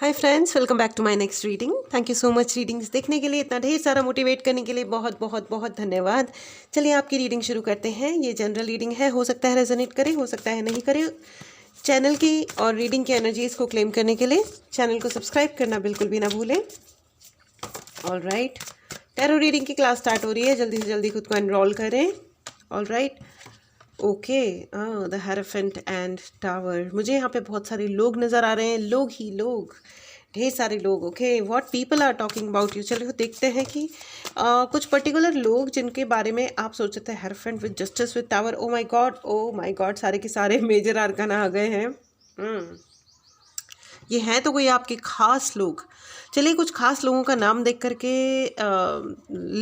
Hi friends, welcome back to my next reading. Thank you so much readings देखने के लिए, इतना ढेर सारा मोटिवेट करने के लिए बहुत बहुत बहुत धन्यवाद। चलिए आपकी रीडिंग शुरू करते हैं। ये जनरल रीडिंग है, हो सकता है रेजोनेट करे, हो सकता है नहीं करे। चैनल की और रीडिंग की एनर्जीज को क्लेम करने के लिए चैनल को सब्सक्राइब करना बिल्कुल भी ना भूलें। ऑल राइट, टैरो रीडिंग की क्लास स्टार्ट हो रही है, जल्दी से जल्दी खुद को एनरोल करें। All right, okay. The hierophant and tower. मुझे यहाँ पे बहुत सारे लोग नज़र आ रहे हैं, लोग ही लोग, ढेर सारे लोग। Okay, what people are talking about you. चलो देखते हैं कि कुछ पर्टिकुलर लोग जिनके बारे में आप सोचते हैं। Hierophant with justice with tower. O my God, सारे के सारे मेजर आर्काना आ गए हैं। ये हैं तो कोई आपके खास लोग। चलिए कुछ खास लोगों का नाम देख करके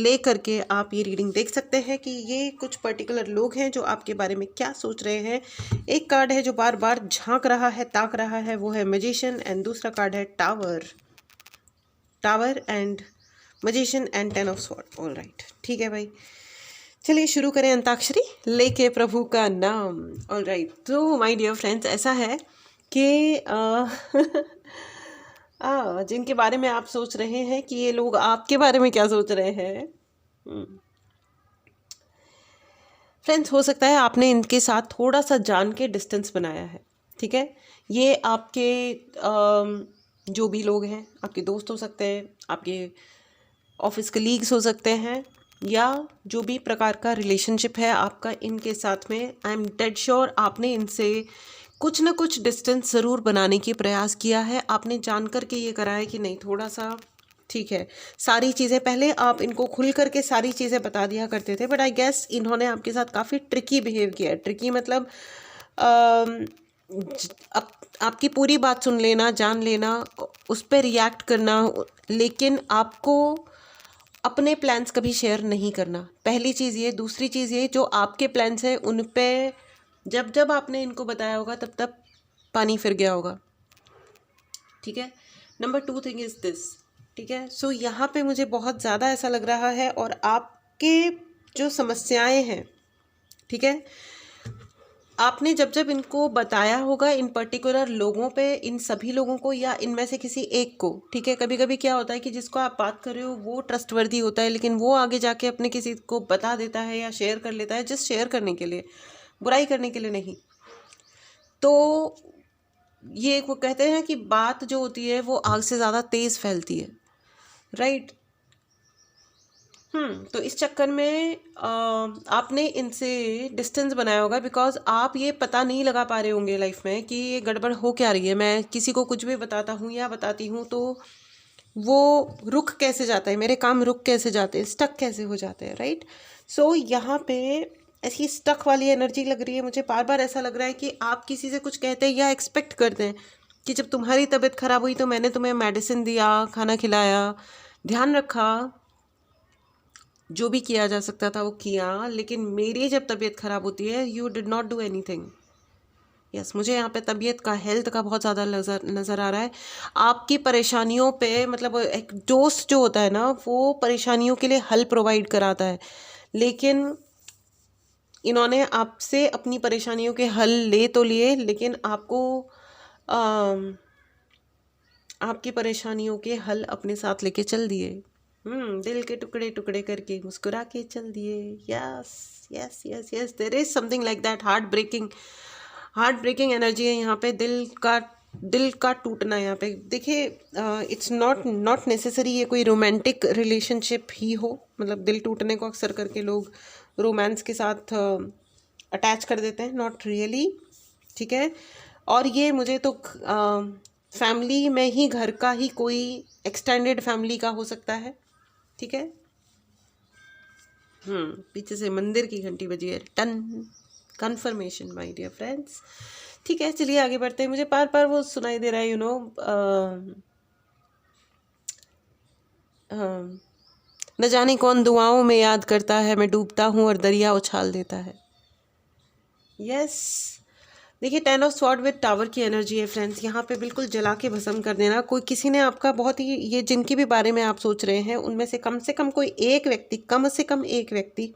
ले करके आप ये रीडिंग देख सकते हैं कि ये कुछ पर्टिकुलर लोग हैं जो आपके बारे में क्या सोच रहे हैं। एक कार्ड है जो बार बार झांक रहा है, ताक रहा है, वो है मैजिशियन। एंड दूसरा कार्ड है tower and magician and 10 of sword. All right, ठीक है भाई, चलिए शुरू करें अंताक्षरी लेके प्रभु का नाम। ऑल राइट, तो माय डियर फ्रेंड्स, ऐसा है कि जिनके बारे में आप सोच रहे हैं कि ये लोग आपके बारे में क्या सोच रहे हैं। फ्रेंड्स, हो सकता है आपने इनके साथ थोड़ा सा जान के डिस्टेंस बनाया है। ठीक है, ये आपके जो भी लोग हैं, आपके दोस्त हो सकते हैं, आपके ऑफिस कलीग्स हो सकते हैं, या जो भी प्रकार का रिलेशनशिप है आपका इनके साथ में, आई एम डेड श्योर आपने इनसे कुछ ना कुछ डिस्टेंस ज़रूर बनाने की प्रयास किया है। आपने जान कर के ये करा है कि नहीं, थोड़ा सा ठीक है, सारी चीज़ें पहले आप इनको खुल करके सारी चीज़ें बता दिया करते थे, बट आई गेस इन्होंने आपके साथ काफ़ी ट्रिकी बिहेव किया है। ट्रिकी मतलब आपकी पूरी बात सुन लेना, जान लेना, उस पर रिएक्ट करना, लेकिन आपको अपने प्लान्स कभी शेयर नहीं करना। पहली चीज़ ये। दूसरी चीज़ ये, जो आपके प्लान्स हैं उन पे जब जब आपने इनको बताया होगा तब तब पानी फिर गया होगा। ठीक है, नंबर 2 थिंग इज़ दिस। ठीक है, सो यहाँ पे मुझे बहुत ज़्यादा ऐसा लग रहा है, और आपके जो समस्याएं हैं, ठीक है, आपने जब जब इनको बताया होगा इन पर्टिकुलर लोगों पे, इन सभी लोगों को या इनमें से किसी एक को। ठीक है, कभी कभी क्या होता है कि जिसको आप बात कर रहे हो वो ट्रस्टवर्दी होता है, लेकिन वो आगे जाके अपने किसी को बता देता है या शेयर कर लेता है, जस्ट शेयर करने के लिए, बुराई करने के लिए नहीं। तो ये वो कहते हैं कि बात जो होती है वो आग से ज़्यादा तेज़ फैलती है, राइट। तो इस चक्कर में आपने इनसे डिस्टेंस बनाया होगा, बिकॉज आप ये पता नहीं लगा पा रहे होंगे लाइफ में कि ये गड़बड़ हो क्या रही है। मैं किसी को कुछ भी बताता हूँ या बताती हूँ तो वो रुक कैसे जाता है, मेरे काम रुक कैसे जाते हैं, स्टक कैसे हो जाते हैं, राइट। सो यहाँ पे ऐसी स्टक वाली एनर्जी लग रही है मुझे। बार बार ऐसा लग रहा है कि आप किसी से कुछ कहते हैं या एक्सपेक्ट करते हैं कि जब तुम्हारी तबीयत खराब हुई तो मैंने तुम्हें मेडिसिन दिया, खाना खिलाया, ध्यान रखा, जो भी किया जा सकता था वो किया, लेकिन मेरी जब तबीयत खराब होती है you did not do anything. Yes, मुझे यहाँ पे तबीयत का, हेल्थ का बहुत ज़्यादा नज़र आ रहा है। आपकी परेशानियों पे, मतलब एक दोस्त जो होता है ना, वो परेशानियों के लिए हल प्रोवाइड कराता है, लेकिन इन्होंने आपसे अपनी परेशानियों के हल ले तो लिए, लेकिन आपको आपकी परेशानियों के हल अपने साथ लेके चल दिए। दिल के टुकड़े टुकड़े करके मुस्कुरा के चल दिए। Yes yes yes yes, there is something like that. Heart breaking energy है यहाँ पे। दिल का टूटना यहाँ पे। देखिए, इट्स नॉट नेसेसरी ये कोई रोमांटिक रिलेशनशिप ही हो। मतलब दिल टूटने को अक्सर करके लोग रोमांस के साथ अटैच कर देते हैं, नॉट रियली। ठीक है, और ये मुझे तो फैमिली में ही, घर का ही कोई एक्सटेंडेड फैमिली का हो सकता है। ठीक है, पीछे से मंदिर की घंटी बजी है, टन, कंफर्मेशन माय डियर फ्रेंड्स। ठीक है, चलिए आगे बढ़ते हैं। मुझे बार बार वो सुनाई दे रहा है, न जाने कौन दुआओं में याद करता है, मैं डूबता हूँ और दरिया उछाल देता है। यस, देखिए 10 ऑफ स्वॉर्ड विद टावर की एनर्जी है फ्रेंड्स। यहाँ पे बिल्कुल जला के भस्म कर देना। कोई, किसी ने आपका बहुत ही, ये जिनके भी बारे में आप सोच रहे हैं उनमें से कम कोई एक व्यक्ति, कम से कम एक व्यक्ति,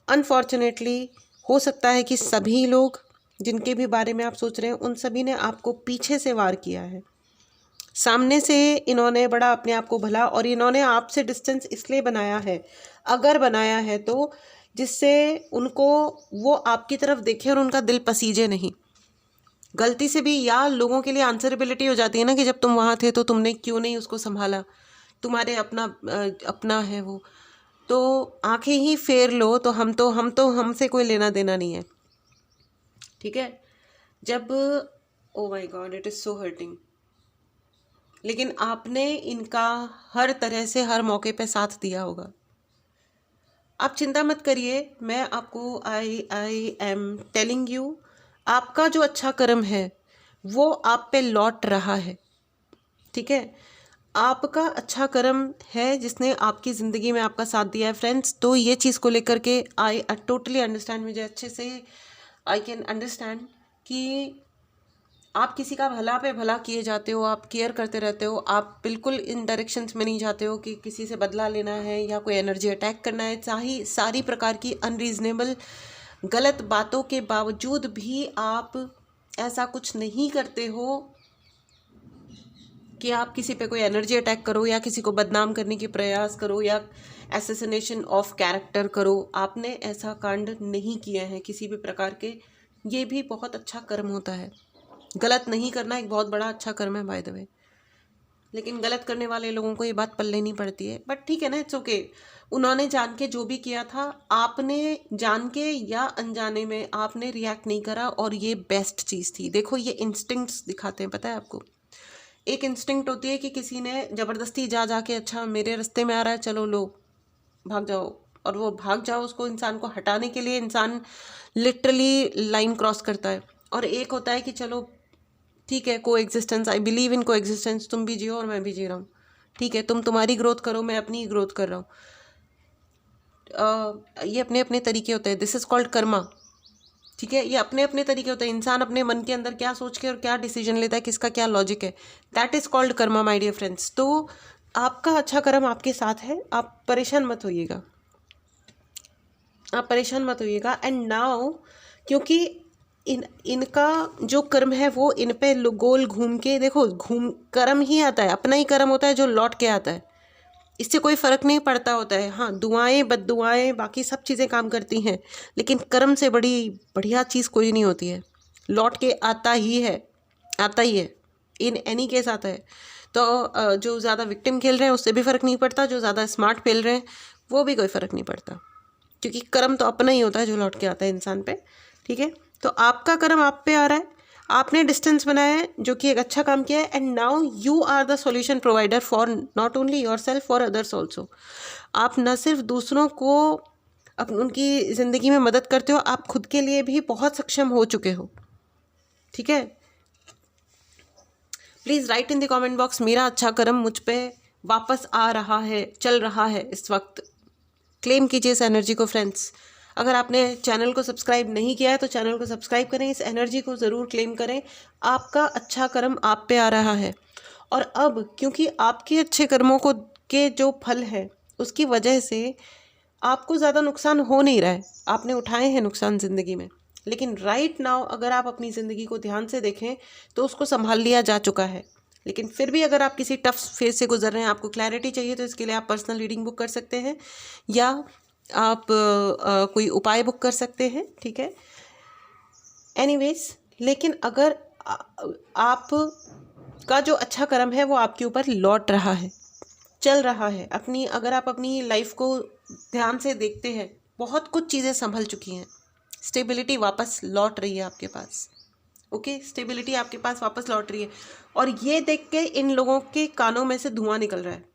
अनफॉर्चुनेटली हो सकता है कि सभी लोग जिनके भी बारे में आप सोच रहे हैं उन सभी ने आपको पीछे से वार किया है। सामने से इन्होंने बड़ा अपने आप को भला, और इन्होंने आपसे डिस्टेंस इसलिए बनाया है, अगर बनाया है तो जिससे उनको वो आपकी तरफ देखे और उनका दिल पसीजे नहीं। गलती से भी या लोगों के लिए आंसरेबिलिटी हो जाती है ना कि जब तुम वहाँ थे तो तुमने क्यों नहीं उसको संभाला, तुम्हारे अपना है वो, तो आंखें ही फेर लो, तो हमसे कोई लेना देना नहीं है, ठीक है। जब ओ my God it is so hurting, लेकिन आपने इनका हर तरह से हर मौके पे साथ दिया होगा। आप चिंता मत करिए, मैं आपको आई एम टेलिंग यू, आपका जो अच्छा कर्म है वो आप पे लौट रहा है, ठीक है। आपका अच्छा कर्म है जिसने आपकी ज़िंदगी में आपका साथ दिया है फ्रेंड्स। तो ये चीज़ को लेकर के आई टोटली अंडरस्टैंड, मुझे अच्छे से आई कैन अंडरस्टैंड कि आप किसी का भला पे भला किए जाते हो, आप केयर करते रहते हो, आप बिल्कुल इन डायरेक्शंस में नहीं जाते हो कि किसी से बदला लेना है या कोई एनर्जी अटैक करना है। सारी प्रकार की अनरीजनेबल गलत बातों के बावजूद भी आप ऐसा कुछ नहीं करते हो कि आप किसी पे कोई एनर्जी अटैक करो या किसी को बदनाम करने की प्रयास करो या एसेसिनेशन ऑफ कैरेक्टर करो। आपने ऐसा कांड नहीं किए हैं किसी भी प्रकार के। ये भी बहुत अच्छा कर्म होता है। गलत नहीं करना एक बहुत बड़ा अच्छा कर्म है बाय द वे, लेकिन गलत करने वाले लोगों को ये बात पल्ले नहीं पड़ती है। बट ठीक है ना, इट्स ओके। उन्होंने जान के जो भी किया था, आपने जान के या अनजाने में आपने रिएक्ट नहीं करा, और ये बेस्ट चीज़ थी। देखो ये इंस्टिंक्ट्स दिखाते हैं, पता है आपको। एक इंस्टिंक्ट होती है कि किसी ने ज़बरदस्ती जा जाके अच्छा मेरे रास्ते में आ रहा है, चलो लो भाग जाओ, और वो भाग जाओ उसको इंसान को हटाने के लिए इंसान लिटरली लाइन क्रॉस करता है। और एक होता है कि चलो ठीक है, को एग्जिस्टेंस, आई बिलीव इन को एग्जिस्टेंस, तुम भी जियो और मैं भी जी रहा हूँ, ठीक है, तुम तुम्हारी ग्रोथ करो, मैं अपनी ग्रोथ कर रहा हूँ। ये अपने अपने तरीके होते हैं, दिस इज़ कॉल्ड कर्मा, ठीक है। ये अपने अपने तरीके होते हैं, इंसान अपने मन के अंदर क्या सोच के और क्या डिसीजन लेता है, किसका क्या लॉजिक है, that is called karma my dear friends. तो आपका अच्छा कर्म आपके साथ है, आप परेशान मत होइएगा, आप परेशान मत होइएगा। एंड नाउ क्योंकि इनका जो कर्म है वो इन पे गोल घूम के, देखो घूम कर्म ही आता है, अपना ही कर्म होता है जो लौट के आता है, इससे कोई फ़र्क नहीं पड़ता होता है। हाँ, दुआएं बद्दुआएं बाकी सब चीज़ें काम करती हैं, लेकिन कर्म से बड़ी बढ़िया चीज़ कोई नहीं होती है। लौट के आता ही है, आता ही है, इन एनी केस आता है। तो जो ज़्यादा विक्टिम खेल रहे हैं उससे भी फ़र्क नहीं पड़ता, जो ज़्यादा स्मार्ट खेल रहे हैं वो भी कोई फ़र्क नहीं पड़ता, क्योंकि कर्म तो अपना ही होता है जो लौट के आता है इंसान पे, ठीक है। तो आपका कर्म आप पे आ रहा है, आपने डिस्टेंस बनाया है, जो कि एक अच्छा काम किया है। And now you are the solution provider for not only yourself, for others also. आप न सिर्फ दूसरों को उनकी ज़िंदगी में मदद करते हो, आप खुद के लिए भी बहुत सक्षम हो चुके हो, ठीक है। Please write in the comment box, मेरा अच्छा कर्म मुझ पे वापस आ रहा है, चल रहा है इस वक्त। क्लेम कीजिए इस एनर्जी को फ्रेंड्स। अगर आपने चैनल को सब्सक्राइब नहीं किया है तो चैनल को सब्सक्राइब करें, इस एनर्जी को ज़रूर क्लेम करें। आपका अच्छा कर्म आप पे आ रहा है, और अब क्योंकि आपके अच्छे कर्मों को के जो फल है उसकी वजह से आपको ज़्यादा नुकसान हो नहीं रहा है। आपने उठाए हैं नुकसान ज़िंदगी में, लेकिन राइट नाउ अगर आप अपनी ज़िंदगी को ध्यान से देखें तो उसको संभाल लिया जा चुका है। लेकिन फिर भी अगर आप किसी टफ फेज से गुजर रहे हैं, आपको क्लैरिटी चाहिए, तो इसके लिए आप पर्सनल रीडिंग बुक कर सकते हैं या आप कोई उपाय बुक कर सकते हैं, ठीक है। एनीवेज, लेकिन अगर आप का जो अच्छा कर्म है वो आपके ऊपर लौट रहा है, चल रहा है, अगर आप अपनी लाइफ को ध्यान से देखते हैं, बहुत कुछ चीज़ें संभल चुकी हैं, स्टेबिलिटी वापस लौट रही है आपके पास, ओके, स्टेबिलिटी आपके पास वापस लौट रही है। और ये देख के इन लोगों के कानों में से धुआं निकल रहा है,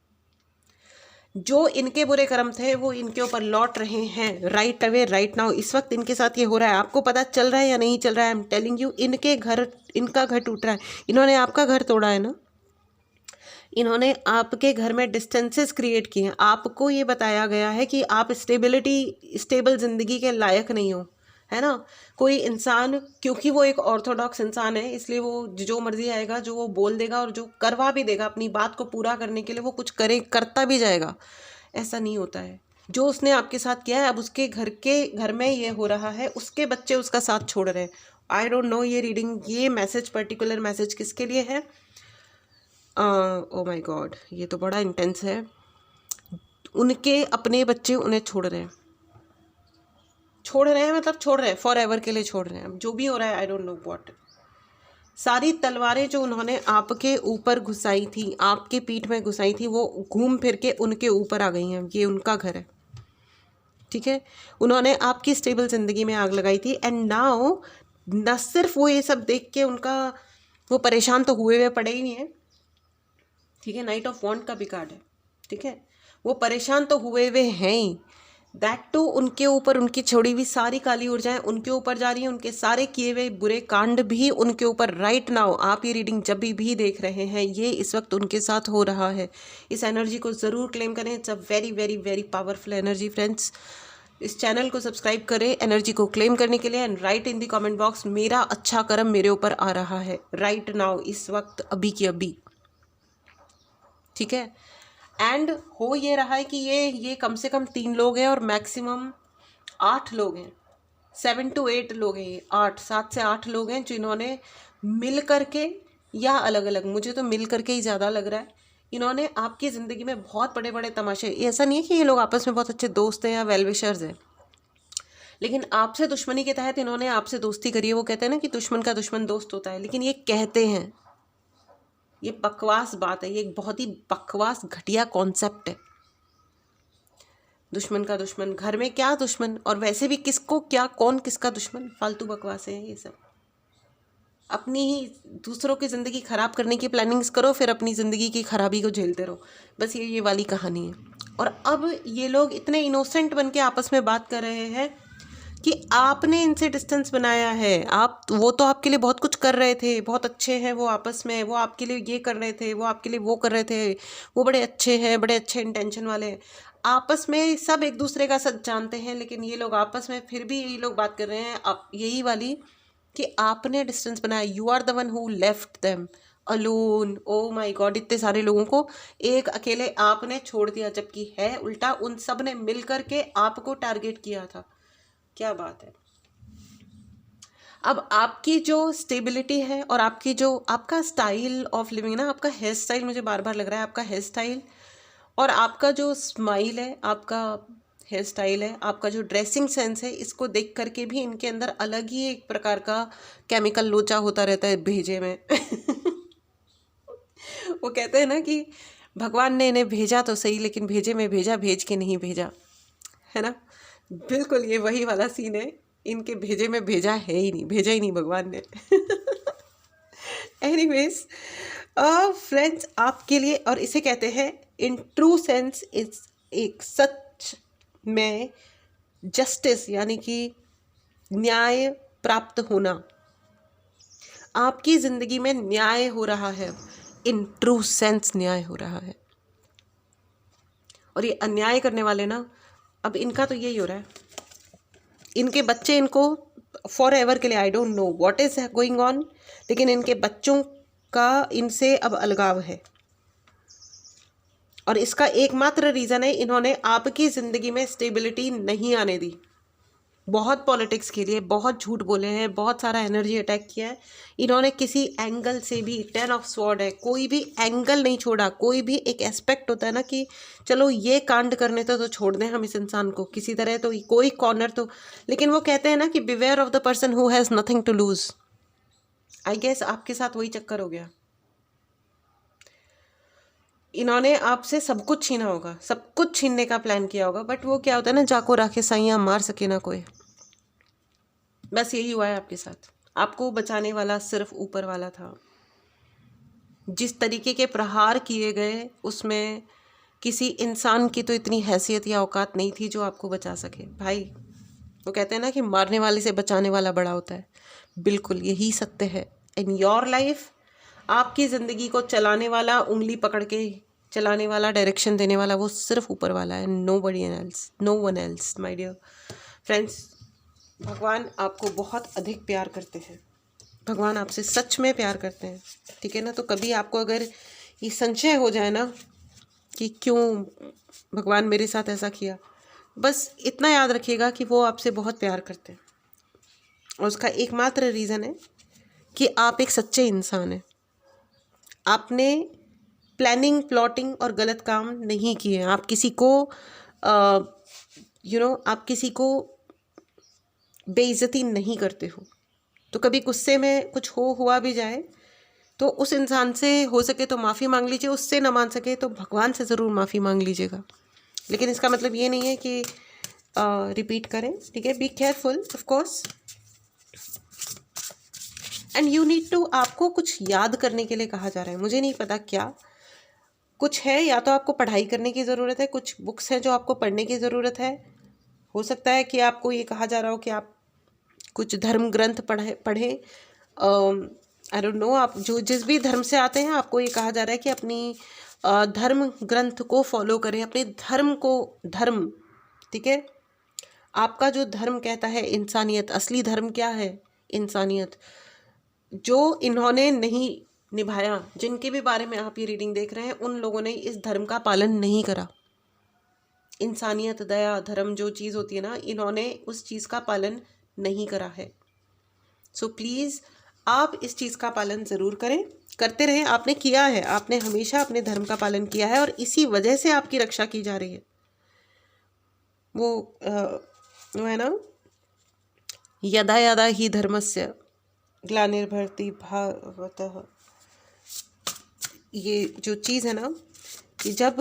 जो इनके बुरे कर्म थे वो इनके ऊपर लौट रहे हैं राइट अवे, राइट नाउ, इस वक्त इनके साथ ये हो रहा है। आपको पता चल रहा है या नहीं चल रहा है, आई एम टेलिंग यू, इनका घर टूट रहा है। इन्होंने आपका घर तोड़ा है ना, इन्होंने आपके घर में डिस्टेंसेस क्रिएट किए हैं। आपको ये बताया गया है कि आप स्टेबल ज़िंदगी के लायक नहीं हो, है ना। कोई इंसान, क्योंकि वो एक ऑर्थोडॉक्स इंसान है, इसलिए वो जो मर्जी आएगा, जो वो बोल देगा और जो करवा भी देगा, अपनी बात को पूरा करने के लिए वो कुछ करता भी जाएगा। ऐसा नहीं होता है। जो उसने आपके साथ किया है, अब उसके घर में ये हो रहा है, उसके बच्चे उसका साथ छोड़ रहे हैं। आई डोंट नो ये रीडिंग, ये मैसेज, पर्टिकुलर मैसेज किसके लिए है, ओ माय गॉड, ये तो बड़ा इंटेंस है। उनके अपने बच्चे उन्हें छोड़ रहे हैं, मतलब छोड़ रहे हैं, फॉर एवर के लिए छोड़ रहे हैं। अब जो भी हो रहा है, आई डोंट नो व्हाट। सारी तलवारें जो उन्होंने आपके ऊपर घुसाई थी, आपके पीठ में घुसाई थी, वो घूम फिर के उनके ऊपर आ गई हैं। ये उनका घर है, ठीक है। उन्होंने आपकी स्टेबल ज़िंदगी में आग लगाई थी, एंड नाउ न सिर्फ वो ये सब देख के उनका वो परेशान तो हुए पड़े ही नहीं है, ठीक है। नाइट ऑफ वॉन्ड का भी कार्ड है, ठीक है। वो परेशान तो हुए हैं ही, दैट टू उनके ऊपर उनकी छोड़ी हुई सारी काली ऊर्जाएं उनके ऊपर जा रही हैं, उनके सारे किए हुए बुरे कांड भी उनके ऊपर राइट नाउ। आप ये रीडिंग जब भी देख रहे हैं, ये इस वक्त उनके साथ हो रहा है। इस एनर्जी को ज़रूर क्लेम करें। It's a very very very powerful energy friends. इस चैनल को सब्सक्राइब करें एनर्जी को क्लेम करने के लिए, and right in the comment box, मेरा अच्छा कर्म मेरे ऊपर आ रहा है राइट नाउ, इस वक्त, अभी की अभी, ठीक है। एंड हो ये रहा है कि ये कम से कम 3 लोग हैं और मैक्सिमम 8 लोग हैं, 7 to 8 लोग हैं। ये 7 से 8 लोग हैं जिन्होंने मिल करके या अलग अलग, मुझे तो मिल करके ही ज़्यादा लग रहा है, इन्होंने आपकी ज़िंदगी में बहुत बड़े बड़े तमाशे। ऐसा नहीं है कि ये लोग आपस में बहुत अच्छे दोस्त हैं या वेलविशर्स हैं, लेकिन आपसे दुश्मनी के तहत इन्होंने आपसे दोस्ती करी है। वो कहते हैं ना कि दुश्मन का दुश्मन दोस्त होता है, लेकिन ये कहते हैं, ये बकवास बात है, ये एक बहुत ही बकवास घटिया कॉन्सेप्ट है। दुश्मन का दुश्मन, घर में क्या दुश्मन, और वैसे भी किसको क्या, कौन किसका दुश्मन, फालतू बकवास है ये सब। अपनी ही दूसरों की ज़िंदगी ख़राब करने की प्लानिंग्स करो, फिर अपनी ज़िंदगी की खराबी को झेलते रहो, बस ये वाली कहानी है। और अब ये लोग इतने इनोसेंट बन के आपस में बात कर रहे हैं कि आपने इनसे डिस्टेंस बनाया है। वो तो आपके लिए बहुत कुछ कर रहे थे, बहुत अच्छे हैं वो आपस में, वो आपके लिए ये कर रहे थे, वो आपके लिए वो कर रहे थे, वो बड़े अच्छे हैं, बड़े अच्छे इंटेंशन वाले हैं। आपस में सब एक दूसरे का सच जानते हैं, लेकिन ये लोग आपस में फिर भी यही लोग बात कर रहे हैं, आप यही वाली कि आपने डिस्टेंस बनाया। You are the one who left them alone. Oh my God, इतने सारे लोगों को एक अकेले आपने छोड़ दिया, जबकि है उल्टा, उन सब ने मिल करके आपको टारगेट किया था। क्या बात है। अब आपकी जो स्टेबिलिटी है और आपकी जो आपका स्टाइल ऑफ लिविंग ना, आपका हेयर स्टाइल, मुझे बार बार लग रहा है आपका हेयर स्टाइल और आपका जो स्माइल है, आपका हेयर स्टाइल है, आपका जो ड्रेसिंग सेंस है, इसको देख करके भी इनके अंदर अलग ही एक प्रकार का केमिकल लोचा होता रहता है भेजे में। वो कहते हैं ना कि भगवान ने इन्हें भेजा तो सही, लेकिन भेजे में भेजा, भेज के नहीं भेजा, है ना। बिल्कुल ये वही वाला सीन है, इनके भेजे में भेजा है ही नहीं, भेजा ही नहीं भगवान ने। एनीवेज फ्रेंड्स, आपके लिए, और इसे कहते हैं इन ट्रू सेंस, इस एक सच में जस्टिस, यानी कि न्याय प्राप्त होना। आपकी ज़िंदगी में न्याय हो रहा है, इन ट्रू सेंस न्याय हो रहा है। और ये अन्याय करने वाले ना, अब इनका तो यही हो रहा है, इनके बच्चे इनको फॉर एवर के लिए, I don't know what is going on, लेकिन इनके बच्चों का इनसे अब अलगाव है। और इसका एकमात्र रीज़न है, इन्होंने आपकी ज़िंदगी में स्टेबिलिटी नहीं आने दी। बहुत पॉलिटिक्स के लिए बहुत झूठ बोले हैं, बहुत सारा एनर्जी अटैक किया है इन्होंने, किसी एंगल से भी। 10 ऑफ स्वॉर्ड है, कोई भी एंगल नहीं छोड़ा, कोई भी एक एस्पेक्ट होता है ना कि चलो ये कांड करने तो छोड़ दें हम इस इंसान को किसी तरह, तो कोई कॉर्नर तो। लेकिन वो कहते हैं ना कि beware of the person who has nothing to lose. I guess आपके साथ वही चक्कर हो गया। इन्होंने आपसे सब कुछ छीना होगा, सब कुछ छीनने का प्लान किया होगा, बट वो क्या होता है ना, जाको राखे साइयाँ मार सके ना कोई। बस यही हुआ है आपके साथ। आपको बचाने वाला सिर्फ ऊपर वाला था। जिस तरीके के प्रहार किए गए, उसमें किसी इंसान की तो इतनी हैसियत या औकात नहीं थी जो आपको बचा सके। भाई, वो कहते हैं ना कि मारने वाले से बचाने वाला बड़ा होता है। बिल्कुल यही सत्य है इन योर लाइफ। आपकी ज़िंदगी को चलाने वाला, उंगली पकड़ के चलाने वाला, डायरेक्शन देने वाला, वो सिर्फ ऊपर वाला है। Nobody else, no one else. My dear friends, भगवान आपको बहुत अधिक प्यार करते हैं। भगवान आपसे सच में प्यार करते हैं, ठीक है ना। तो कभी आपको अगर ये संशय हो जाए ना कि क्यों भगवान मेरे साथ ऐसा किया, बस इतना याद रखिएगा कि वो आपसे बहुत प्यार करते हैं। और उसका एकमात्र रीज़न है कि आप एक सच्चे इंसान हैं। आपने प्लानिंग, प्लॉटिंग और गलत काम नहीं किए। आप किसी को आप किसी को बेइज्जती नहीं करते हो। तो कभी गुस्से में कुछ हुआ भी जाए तो उस इंसान से हो सके तो माफ़ी मांग लीजिए, उससे ना मान सके तो भगवान से ज़रूर माफ़ी मांग लीजिएगा। लेकिन इसका मतलब ये नहीं है कि रिपीट करें, ठीक है। Be careful of course, and you need to, आपको कुछ याद करने के लिए कहा जा रहा है, मुझे नहीं पता क्या कुछ है। या तो आपको पढ़ाई करने की ज़रूरत है, कुछ बुक्स हैं जो आपको पढ़ने की ज़रूरत है। हो सकता है कि आपको ये कहा जा रहा हो कि आप कुछ धर्म ग्रंथ पढ़ें। आई डोंट नो, आप जो जिस भी धर्म से आते हैं आपको ये कहा जा रहा है कि अपनी धर्म ग्रंथ को फॉलो करें, अपने धर्म, ठीक है। आपका जो धर्म कहता है इंसानियत, असली धर्म क्या है? इंसानियत। जो इन्होंने नहीं निभाया, जिनके भी बारे में आप ये रीडिंग देख रहे हैं, उन लोगों ने इस धर्म का पालन नहीं करा। इंसानियत, दया, धर्म जो चीज़ होती है ना, इन्होंने उस चीज़ का पालन नहीं करा है। सो प्लीज़ आप इस चीज़ का पालन ज़रूर करें, करते रहें। आपने किया है, आपने हमेशा अपने धर्म का पालन किया है और इसी वजह से आपकी रक्षा की जा रही है। वो है ना, यदा यदा ही धर्मस्य ग्लानिर्भवति भारतः। ये जो चीज़ है ना, कि जब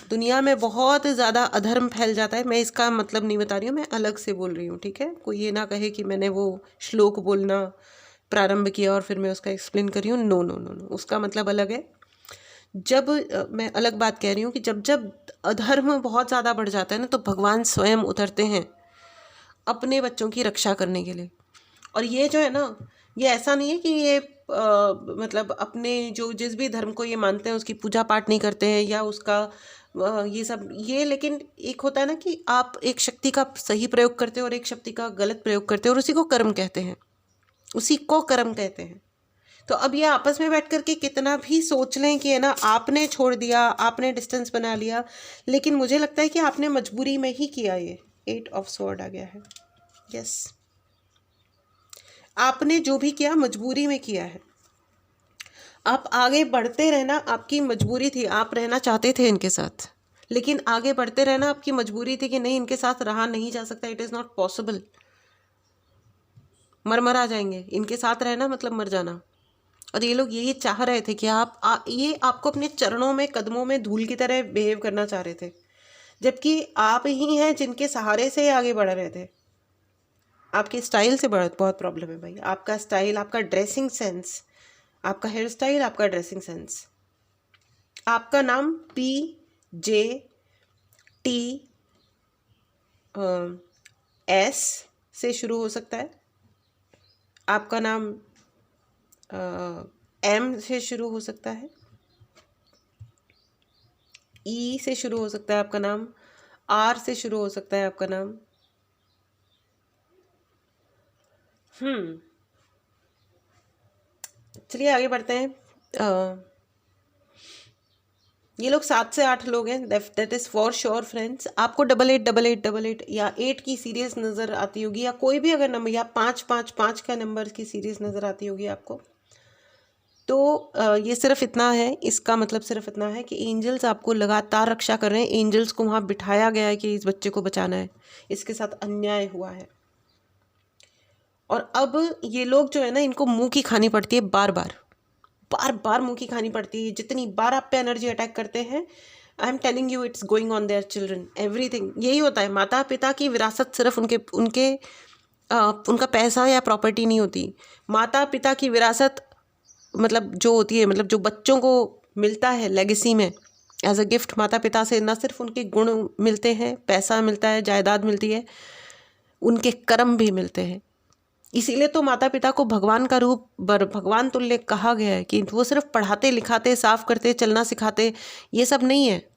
दुनिया में बहुत ज़्यादा अधर्म फैल जाता है, मैं इसका मतलब नहीं बता रही हूँ, मैं अलग से बोल रही हूँ, ठीक है। कोई ये ना कहे कि मैंने वो श्लोक बोलना प्रारंभ किया और फिर मैं उसका एक्सप्लेन कर रही हूँ। नो नो नो नो, उसका मतलब अलग है। जब मैं अलग बात कह रही हूँ कि जब जब अधर्म बहुत ज़्यादा बढ़ जाता है ना, तो भगवान स्वयं उतरते हैं अपने बच्चों की रक्षा करने के लिए। और ये जो है ना, ये ऐसा नहीं है कि ये मतलब अपने जो जिस भी धर्म को ये मानते हैं उसकी पूजा पाठ नहीं करते हैं या उसका ये सब, ये लेकिन एक होता है ना कि आप एक शक्ति का सही प्रयोग करते हो और एक शक्ति का गलत प्रयोग करते हो, और उसी को कर्म कहते हैं, उसी को कर्म कहते हैं। तो अब ये आपस में बैठ कर के कितना भी सोच लें कि है ना, आपने छोड़ दिया, आपने डिस्टेंस बना लिया, लेकिन मुझे लगता है कि आपने मजबूरी में ही किया। ये 8 ऑफ स्वॉर्ड आ गया है। यस, आपने जो भी किया मजबूरी में किया है। आप आगे बढ़ते रहना आपकी मजबूरी थी, आप रहना चाहते थे इनके साथ, लेकिन आगे बढ़ते रहना आपकी मजबूरी थी कि नहीं, इनके साथ रहा नहीं जा सकता, इट इज़ नॉट पॉसिबल। मर आ जाएंगे, इनके साथ रहना मतलब मर जाना। और ये लोग यही चाह रहे थे कि ये आपको अपने चरणों में, कदमों में धूल की तरह बिहेव करना चाह रहे थे, जबकि आप ही हैं जिनके सहारे से आगे बढ़ रहे थे। आपके स्टाइल से बहुत प्रॉब्लम है भाई, आपका स्टाइल, आपका ड्रेसिंग सेंस, आपका हेयर स्टाइल, आपका ड्रेसिंग सेंस। आपका नाम PJTS से शुरू हो सकता है, आपका नाम M से शुरू हो सकता है, E से शुरू हो सकता है आपका नाम, R से शुरू हो सकता है आपका नाम। चलिए आगे बढ़ते हैं। ये लोग 7 से 8 लोग हैं, that is for sure friends. आपको 888888 या 8 की सीरीज़ नज़र आती होगी, या कोई भी अगर नंबर, या 555 का नंबर की सीरीज़ नज़र आती होगी आपको, तो ये सिर्फ इतना है, इसका मतलब सिर्फ इतना है कि एंजल्स आपको लगातार रक्षा कर रहे हैं। एंजल्स को वहाँ बिठाया गया है कि इस बच्चे को बचाना है, इसके साथ अन्याय हुआ है। और अब ये लोग जो है ना, इनको मुंह की खानी पड़ती है, बार बार मुंह की खानी पड़ती है। जितनी बार आप पे एनर्जी अटैक करते हैं, I am telling you, it's going on their children, everything. यही होता है, माता पिता की विरासत सिर्फ उनका पैसा या प्रॉपर्टी नहीं होती। माता पिता की विरासत मतलब जो होती है, मतलब जो बच्चों को मिलता है लेगेसी में एज अ गिफ्ट माता पिता से, न सिर्फ उनके गुण मिलते हैं, पैसा मिलता है, जायदाद मिलती है, उनके कर्म भी मिलते हैं। इसीलिए तो माता पिता को भगवान का रूप, भगवान तुल्य कहा गया है, कि वो सिर्फ पढ़ाते लिखाते, साफ करते, चलना सिखाते, ये सब नहीं है।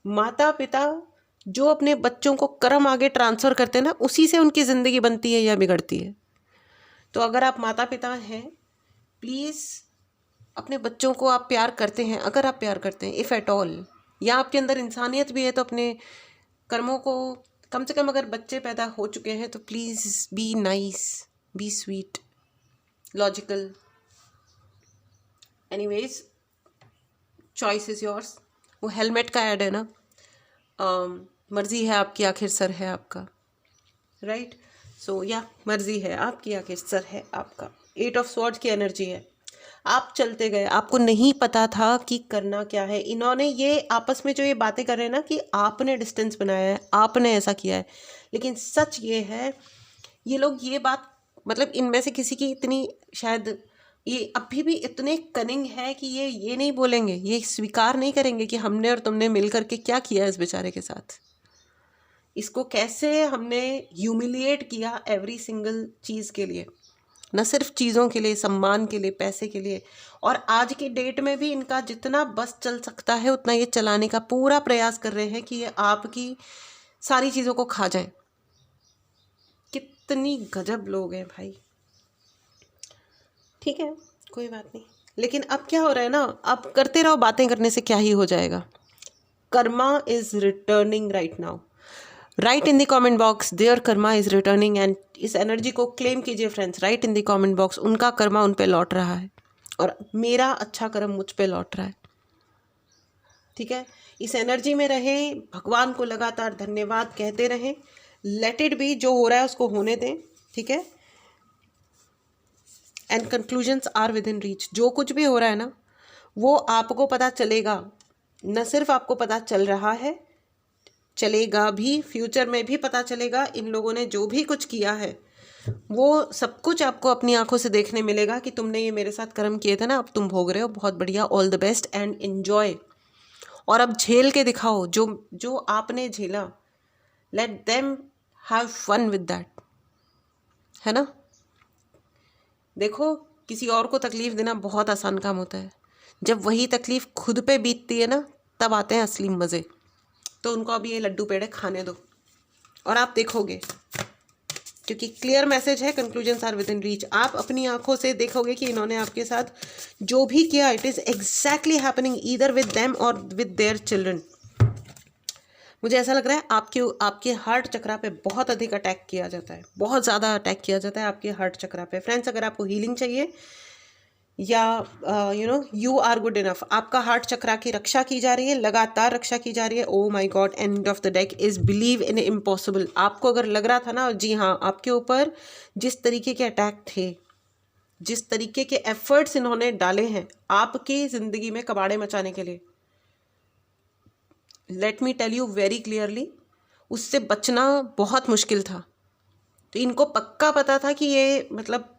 माता पिता जो अपने बच्चों को कर्म आगे ट्रांसफ़र करते हैं ना, उसी से उनकी ज़िंदगी बनती है या बिगड़ती है। तो अगर आप माता पिता हैं, प्लीज़ अपने बच्चों को आप प्यार करते हैं, अगर आप प्यार करते हैं, इफ़ एट ऑल, या आपके अंदर इंसानियत भी है, तो अपने कर्मों को, कम से कम अगर बच्चे पैदा हो चुके हैं तो please be nice, be sweet, logical. Anyways, choice is yours. वो हेलमेट का ऐड है ना, मर्जी है आपकी आखिर सर है आपका, राइट। सो या मर्जी है आपकी आखिर सर है आपका। 8 ऑफ स्वॉर्ड्स की एनर्जी है। आप चलते गए, आपको नहीं पता था कि करना क्या है। इन्होंने ये आपस में जो ये बातें कर रहे हैं ना कि आपने डिस्टेंस बनाया है, आपने ऐसा किया है, लेकिन सच ये है, ये लोग ये बात मतलब इनमें से किसी की इतनी शायद ये अभी भी इतने कनिंग है कि ये नहीं बोलेंगे, ये स्वीकार नहीं करेंगे कि हमने और तुमने मिल करके क्या किया इस बेचारे के साथ, इसको कैसे हमने ह्यूमिलिएट किया एवरी सिंगल चीज़ के लिए, न सिर्फ चीज़ों के लिए, सम्मान के लिए, पैसे के लिए। और आज की डेट में भी इनका जितना बस चल सकता है उतना ये चलाने का पूरा प्रयास कर रहे हैं कि ये आपकी सारी चीज़ों को खा जाएं। कितनी गजब लोग हैं भाई। ठीक है, कोई बात नहीं, लेकिन अब क्या हो रहा है ना, अब करते रहो, बातें करने से क्या ही हो जाएगा। Karma is returning right now. Right in the comment box there karma is returning, and इस एनर्जी को क्लेम कीजिए friends. Right in the comment box उनका कर्मा उन पे लौट रहा है और मेरा अच्छा कर्म मुझ पे लौट रहा है। ठीक है, इस एनर्जी में रहें, भगवान को लगातार धन्यवाद कहते रहें। लेट इट बी, जो हो रहा है उसको होने दें। ठीक है, and conclusions are within reach. जो कुछ भी हो रहा है ना वो आपको पता चलेगा, न सिर्फ आपको पता चल रहा है, चलेगा भी, फ्यूचर में भी पता चलेगा। इन लोगों ने जो भी कुछ किया है वो सब कुछ आपको अपनी आंखों से देखने मिलेगा कि तुमने ये मेरे साथ कर्म किए थे ना, अब तुम भोग रहे हो। बहुत बढ़िया, all the best and enjoy. और अब झेल के दिखाओ जो जो आपने झेला। Let them have fun with that, है ना। देखो, किसी और को तकलीफ़ देना बहुत आसान काम होता है, जब वही तकलीफ़ खुद पे बीतती है ना तब आते हैं असली मज़े। तो उनको अभी ये लड्डू पेड़े खाने दो और आप देखोगे, क्योंकि क्लियर मैसेज है, conclusions are within reach. आप अपनी आंखों से देखोगे कि इन्होंने आपके साथ जो भी किया it is exactly happening either with them और विद देयर चिल्ड्रन। मुझे ऐसा लग रहा है आपके हार्ट चक्रा पे बहुत अधिक अटैक किया जाता है, बहुत ज़्यादा अटैक किया जाता है आपके हार्ट चक्रा पे। फ्रेंड्स, अगर आपको हीलिंग चाहिए या यू आर गुड इनफ, आपका हार्ट चक्रा की रक्षा की जा रही है, लगातार रक्षा की जा रही है। ओ my God, end of the deck is believe in impossible. आपको अगर लग रहा था ना, जी हाँ, आपके ऊपर जिस तरीके के अटैक थे, जिस तरीके के एफर्ट्स इन्होंने डाले हैं आपकी ज़िंदगी में कबाड़े मचाने के लिए, let me tell you very clearly, उससे बचना बहुत मुश्किल था। तो इनको पक्का पता था कि ये मतलब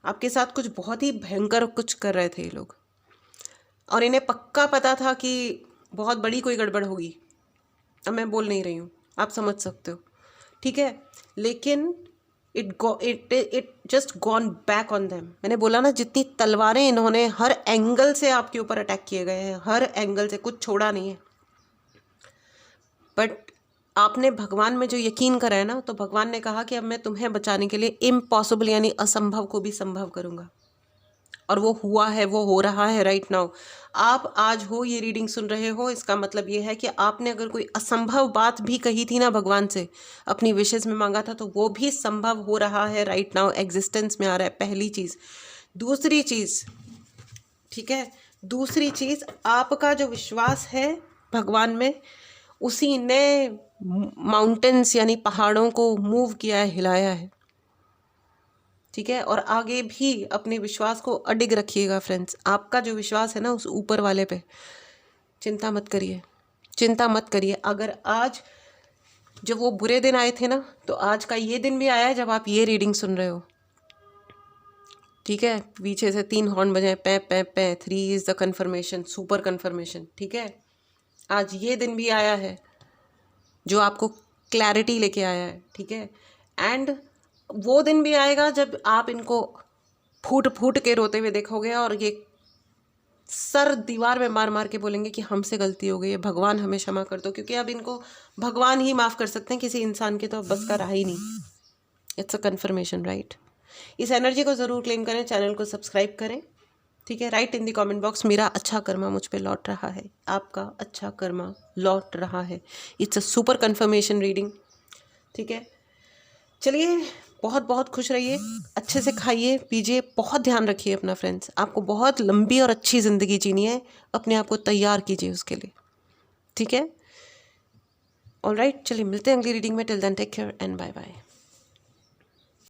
आपके साथ कुछ बहुत ही भयंकर कुछ कर रहे थे ये लोग, और इन्हें पक्का पता था कि बहुत बड़ी कोई गड़बड़ होगी। अब मैं बोल नहीं रही हूँ, आप समझ सकते हो। ठीक है, लेकिन it just gone back on them. मैंने बोला ना, जितनी तलवारें इन्होंने हर एंगल से आपके ऊपर अटैक किए गए हैं, हर एंगल से, कुछ छोड़ा नहीं है। बट आपने भगवान में जो यकीन करा है ना, तो भगवान ने कहा कि अब मैं तुम्हें बचाने के लिए इम्पॉसिबल यानी असंभव को भी संभव करूँगा। और वो हुआ है, वो हो रहा है राइट नाउ। आप आज हो ये रीडिंग सुन रहे हो, इसका मतलब ये है कि आपने अगर कोई असंभव बात भी कही थी ना भगवान से, अपनी विशेज़ में मांगा था, तो वो भी संभव हो रहा है राइट नाउ, एग्जिस्टेंस में आ रहा है। पहली चीज़। दूसरी चीज़, ठीक है, दूसरी चीज़, आपका जो विश्वास है भगवान में, उसी ने माउंटेन्स यानी पहाड़ों को मूव किया है, हिलाया है। ठीक है, और आगे भी अपने विश्वास को अडिग रखिएगा फ्रेंड्स। आपका जो विश्वास है ना उस ऊपर वाले पे, चिंता मत करिए, चिंता मत करिए। अगर आज जब वो बुरे दिन आए थे ना, तो आज का ये दिन भी आया है जब आप ये रीडिंग सुन रहे हो। ठीक है, पीछे से 3 हॉर्न बजाए, पै पै पै, 3 is the confirmation, super confirmation. ठीक है, आज ये दिन भी आया है जो आपको क्लैरिटी लेके आया है। ठीक है, एंड वो दिन भी आएगा जब आप इनको फूट फूट के रोते हुए देखोगे और ये सर दीवार में मार मार के बोलेंगे कि हमसे गलती हो गई है, भगवान हमें क्षमा कर दो। क्योंकि अब इनको भगवान ही माफ़ कर सकते हैं, किसी इंसान के तो बस का रहा ही नहीं। It's a conformation right. इस एनर्जी को ज़रूर क्लेम करें, चैनल को सब्सक्राइब करें। ठीक है, right in the comment box, मेरा अच्छा कर्मा मुझ पे लौट रहा है, आपका अच्छा कर्मा लौट रहा है। It's a super confirmation reading. ठीक है, चलिए, बहुत बहुत खुश रहिए, अच्छे से खाइए पीजिए, बहुत ध्यान रखिए अपना फ्रेंड्स। आपको बहुत लंबी और अच्छी ज़िंदगी जीनी है, अपने आप को तैयार कीजिए उसके लिए, ठीक है। ऑलराइट, चलिए मिलते हैं अगली रीडिंग में। Till then take care and bye bye.